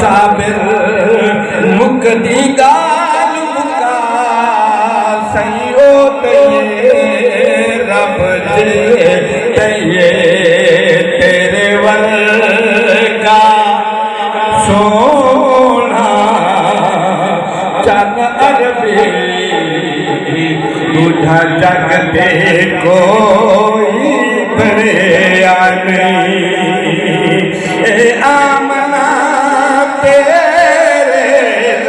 साबिर मुकदी गाल मुका सईओ तये रब जे तये तेरे वर्गा सोना चन अरबी तुझा जगते कोई दरिया नहीं ए आमना तेरे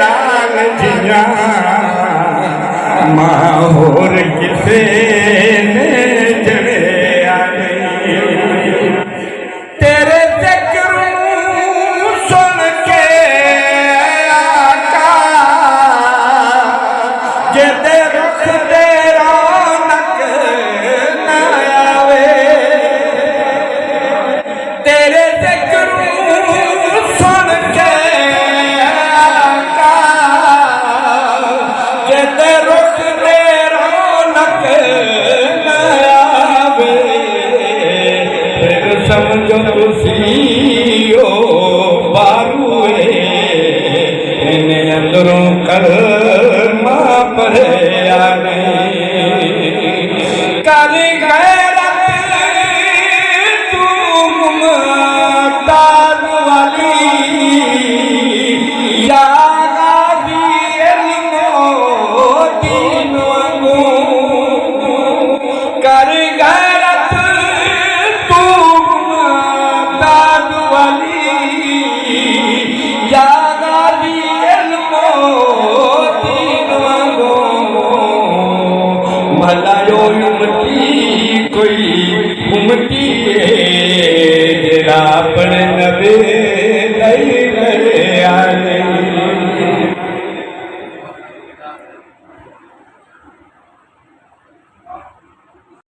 लाल जिया माहौर किसे ने जड़िया नहीं तेरे जिक्र सुन के आका जे रुख दे रौनक न आवे तेरे जिक्र सुन के आका जे रुख दे रौनक न आवे फिर समझो तुसी ओ बारूए इन्हें अंदरों कलमा पढ़िया नहीं कर गैरत तू मुमताज वाली या गाजी इल्मो दीन वांगू कर गैरत तू मुमताज वाली या गाजी इल्मो दीन वांगू भला यो उमती कोई उमती जेड़ा अपने नबी